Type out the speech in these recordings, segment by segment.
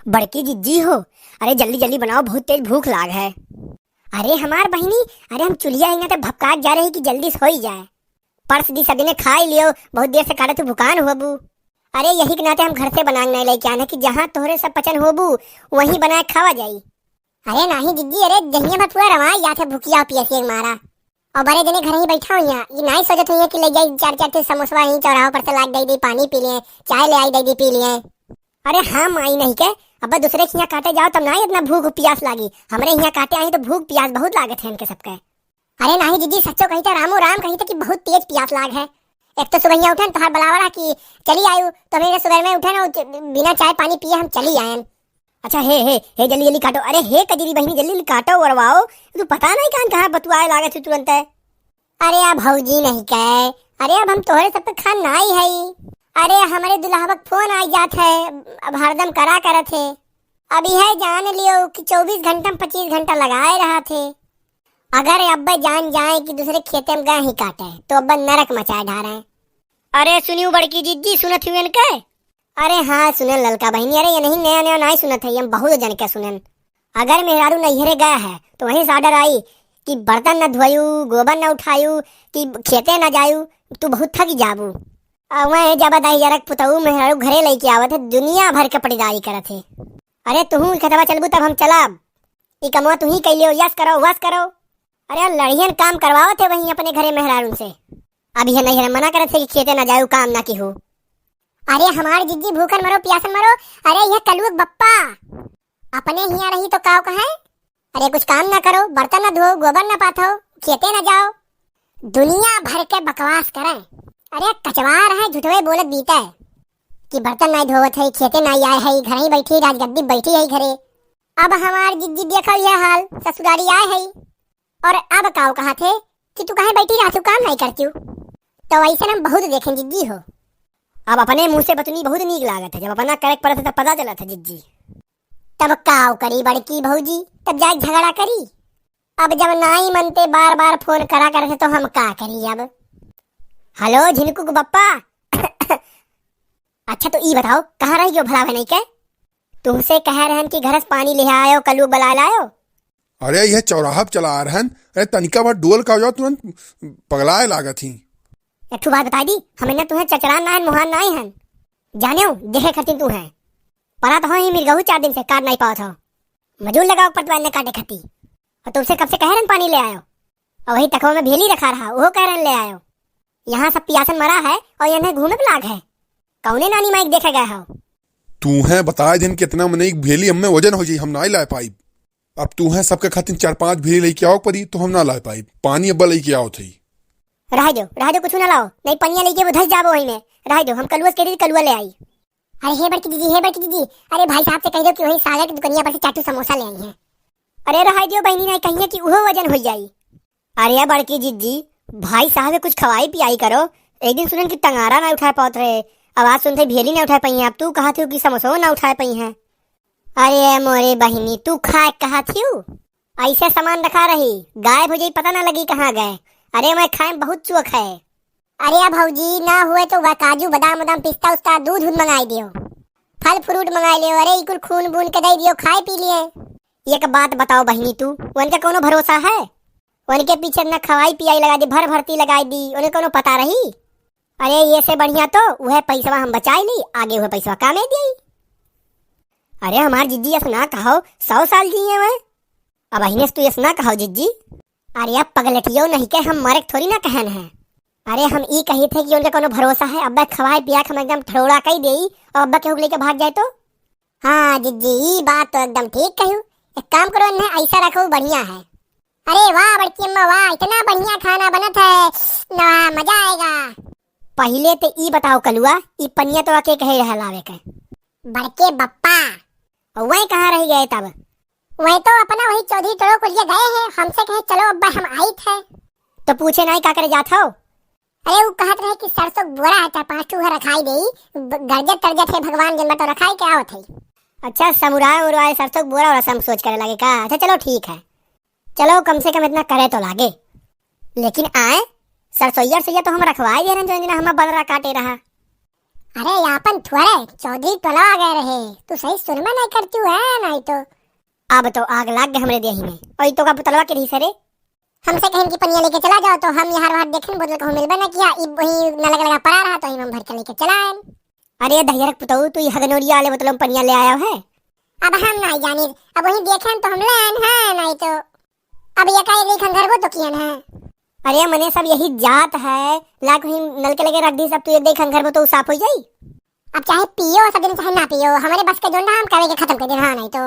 बड़की जिज्जी हो। अरे जल्दी जल्दी बनाओ, बहुत तेज भूख लाग है। अरे हमार बहिनी, अरे हम चुलिया हिंगा तो भपकाट जा रही कि जल्दी से हो ही जाए। पर्स दी सदी ने खा ही लियो, बहुत देर से काटे तो भुकान होबू। अरे यही के नाते हम घर से बना नहीं लेके आने कि जहाँ तोहरे सब पचन होबू वहीं बनाए खावा जाई। अरे नहीं जिज्जी, अरे जहिया भर पूरा रवाई या थे भूखिया पियसी मारा और बड़े दिने घर ही बैठा हुई ये नहीं सोचत हुई कि ले जाई चार चार थे समोसा ही चौराहों पर से लाग दई दी, पानी पी लिए, चाय ले आई दई दी, पी लिए। अरे हाँ माई नहीं के, अब दूसरे के यहाँ काटे जाओ तब ना इतना भूख प्यास लागी, हमरे यहाँ काटे आई तो भूख प्यास बहुत लागत है इनके सबके। अरे नहीं जीजी, सच्चो कही था, रामो राम कही था कि बहुत तेज प्यास लाग है। एक तो सुबह उठे तो बलावड़ा की चली आयु, तो मेरे सुबह में उठे ना बिना चाय पानी पिए हम चली आए। अच्छा हे जल्दी जल्दी काटो। अरे हे कजरी बहनी जल्दी जल्दी काटो वरवाओ, तू पता नहीं कहाँ बतुआए लागे तुरंत है। अरे अब भौजी नहीं कहे, अरे अब हम तोहरे सब पे खान ना ही है। अरे हमारे दुल्हावक फोन आ जात है, अब हरदम करा करत है। अभी है जान लियो कि 24 घंटा 25 घंटा लगाए रहा थे। अगर अब्बा जान जाए कि दूसरे खेते में गए ही काटे तो अब्बा नरक मचाए ढारे। अरे सुनियो बड़की जीजी, सुनत हुए के? अरे हाँ सुनन ललका बहनी, अरे ये नहीं नया नया नहीं सुनत है, हम बहुत जन के सुनन। अगर मेहरारू नैहरे गया है तो वहीं से ऑर्डर आई कि बर्तन न धोयू, गोबर न उठायू, कि खेते न जायू, तू बहुत थक जाबू। वह जब दाई जरक पुतऊ मेहरारू घरे लेके आवत है, दुनिया भर के पटीदारी करत है। अरे तुहू खेतवा चलबू तब हम चलब, ई कमवा तुही कैलियो, यस करो वस करो। अरे लड़ियन काम करवाओ थे वहीं अपने घरे मेहरारू से, अभी है नहीं मना करत थे कि खेते न जायू, काम ना की हो। अरे हमार जिज्जी भूखन मरो प्यासन मरो, अरे यह कलुक बप्पा अपने हिया रही तो काव कहे। अरे कुछ काम ना करो, बर्तन न धो, गोबर न पाथो, खेते न जाओ, दुनिया भर के बकवास करें। अरे कचवार है, झूठवे बोलत बीता है कि बर्तन नहीं धोवत है, खेते नहीं आए है, घर ही बैठी राजगद्दी बैठी है घरे। अब हमार जिज्जी देखो यह हाल, ससुरारी आए है और अब काव कहा थे कि तू कहे बैठी रहा, तू काम नहीं करती। तो ऐसे हम बहुत देखें जिज्जी हो। अब अपने मुंह से बतनी बहुत नीक लागत है, जब अपना करे पड़ा था तब पता चला था जिज्जी। तब काव करी बड़की भौजी, तब जाए झगड़ा करी। अब जब नहीं मनते बार बार फोन करा करते तो हम का करी। अब हेलो झिनकुक बप्पा अच्छा तो ई बताओ कहाँ रही हो भला नहीं के? तुमसे कह रहे कि घर से पानी ले आयो, कलू बला लायो। अरे यह चौराहा चला रहन, अरे तनिका बार डोल का हो जाओ तुरंत पगलाए लागत ही। एक बात बता दी, हमें ना तुम्हें चचरान ना है, मुहान ना है जाने हो, देखे खातिर तू है परा तो ही मिल गहू 4 दिन से काट नहीं पाओ था, मजूर लगाओ पटवा ने काटे खाती। और तुमसे कब से कह रहे पानी ले आयो, और वही तकवा में भेली रखा रहा, वो कह रहे ले आयो। यहाँ सब पियासन मरा है और यहाँ घूमे लाग है, कौने नानी माइक देखे गए हो? तू है बताए दिन कितना मने एक भेली हमें वजन हो जाई, हम ना ला पाई। अब तू है सबके खातिर 4-5 भेली लेके आओ परी तो हम ना ला पाई, पानी अब्बा लेके आओ थी। रह दो कुछ ना लाओ, नहीं पनिया लेके वो धस जाबो वही में। रह दो, हम कलुआ के कलुआ ले आई। अरे हे बड़की दीदी, अरे भाई साहब से कह दो कि वही सागर की दुकानिया पर से चाटू समोसा ले आई है। अरे रह दो बहनी, नहीं कहिए कि वो वजन हो जाई। अरे बड़की जीजी, भाई साहब कुछ खवाई पियाई करो। एक दिन सुनन कि टंगारा ना उठा पात रहे, आवाज सुनते भेली ना उठा पाई है, अब तू कहा थी कि समोसा ना उठा पाई है। अरे मोरे बहनी, तू खाए कहा थी, ऐसे सामान रखा रही, गायब हो जाई पता ना लगी कहाँ गए। अरे मैं खाए बहुत चुक है। अरे भौजी ना हुए तो वह काजू बादाम उदाम पिस्ता उस्ता दूध मंगाई दियो, फल फ्रूट मंगाई लियो, अरे इकुल खून बून के दे दियो, खाए पी लिए। एक बात बताओ बहनी, तू उनका कोनो भरोसा है? उनके पीछे न खवाई पियाई लगा दी, भर भरती लगाई दी, उन्हें कोनो पता रही? अरे ये से बढ़िया तो वह पैसा हम बचाई ली, आगे वह पैसा कामे दी। अरे हमार जिज्जी ऐसा कहो, 100 साल जिये वह, अब अहिने से तू ऐसा कहो जिज्जी। अरे अब पगलटियो नहीं के, हम मरे थोड़ी ना कहन है। अरे हम ई कही थे कि उनका कोनो भरोसा है, अब्बा खवाए पिया हम एकदम ठरोड़ा कही दे और अब्बा के लेके भाग जाए तो? हाँ जिज्जी, ई बात तो एकदम ठीक कहू। एक काम करो, इन्हें ऐसा रखो बढ़िया है। अरे वाह बड़की अम्मा वाह, इतना बढ़िया खाना बनत है ना, मजा आएगा। पहले तो ई बताओ कलुआ, ई पनिया तो आके कहे रह लावे के? बड़के बप्पा वही कहाँ रह गए तब? वही तो अपना वही चौधरी टोलो को लिए गए हैं, हमसे कहे चलो अब्बा हम आई थे, तो पूछे नहीं का करे जात हो? अरे वो कहत रहे कि सरसों बोरा है 4-5 रखाई दे, गरजत तरजत है भगवान जन्म तो रखाई क्या होत है। अच्छा समुराय उराय सरसों बोरा और सब सोच करे लगे का? अच्छा चलो ठीक है, चलो कम से कम इतना करे तो लागे, लेकिन आए सरसोईया तो हम रखवाए दे रहे जो हम बदरा काटे रहा। अरे यापन थुअरे चौधरी टोला आ गए रहे। तू सही सुनमा नहीं करती है नहीं तो अब तो आग लाग गए हमरे देही में। और तो का पुतलवा के रही सरे हमसे कहीं की पनिया लेके चला जाओ तो हम यहाँ वहाँ देखन बोतल को मिलबे ना किया। ई वही नलक लगा पड़ा रहा तो हम भर के लेके चला आए। अरे दहियरक पुतऊ तू हगनोरिया वाले बोतलों में पनिया ले आया है। अब हम नहीं जानी, अब वही देखें तो हम ले आए हैं नहीं तो अब ये का एक खंगर वो तो कियन है। अरे मने सब यही जात है लाख वही नल के लगे रख दी सब। तू एक दे खंगर वो तो साफ हो जाई। अब चाहे पियो सब दिन चाहे ना पियो हमारे बस के जोन हम करे के खत्म कर देना नहीं तो।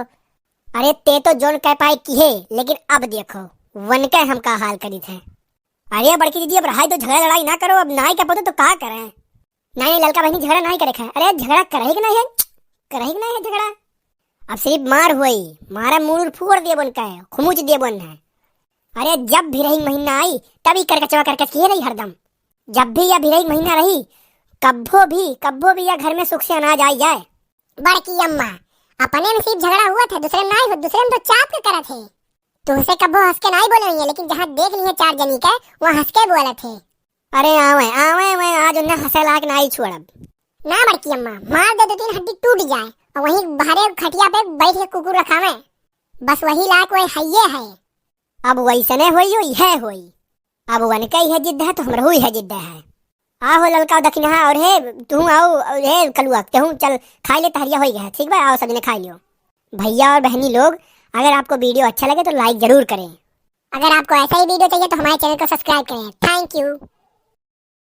अरे ते तो जोन कह पाए की है लेकिन अब देखो वन के हम का हाल करी थे। अरे बड़की दीदी अब रहाई तो झगड़ा लड़ाई ना करो। अब नाई का पतो तो का करे। नहीं ललका बहनी झगड़ा नहीं करे है। अरे झगड़ा करे कि नहीं है, करे कि नहीं है झगड़ा। अब सिर्फ मार हुई मारा मुंह फूड़ दिए बन का खुमुच दिए बन है। अरे जब भी रही महीना आई तभी करकचवा करकच किए रही हरदम। जब भी या भी रही महीना रही कब्बो भी या घर में सुख से अनाज आई जाए। बड़की अम्मा अपने में सिर्फ झगड़ा हुआ था दूसरे में नहीं हो। दूसरे में तो चाप के करा थे। तुमसे कब्बो हंस के नहीं बोले हैं लेकिन जहाँ देख लिए चार जनी के वहाँ हंस के बोले थे। अरे आवे आवे मैं आज उन्हें हंसे लाग नहीं छोड़ब ना। बड़की अम्मा मार दे 2-3 हड्डी टूट जाए और वहीं बाहर खटिया पे बैठ के कुकुर रखा मैं बस वही लायक वही है है। अब वैसे ने होई है होई। अब वन का ही है जिद्द है तो हमरा हुई है जिद्द है। आओ ललका दखिना और है तू आओ हे कलुआ ते हूं चल खा ले तहरिया हो गया। ठीक बा आओ सबने खा लियो। भैया और बहनी लोग अगर आपको वीडियो अच्छा लगे तो लाइक जरूर करें। अगर आपको ऐसा ही वीडियो चाहिए तो हमारे चैनल को सब्सक्राइब करें। Thank you.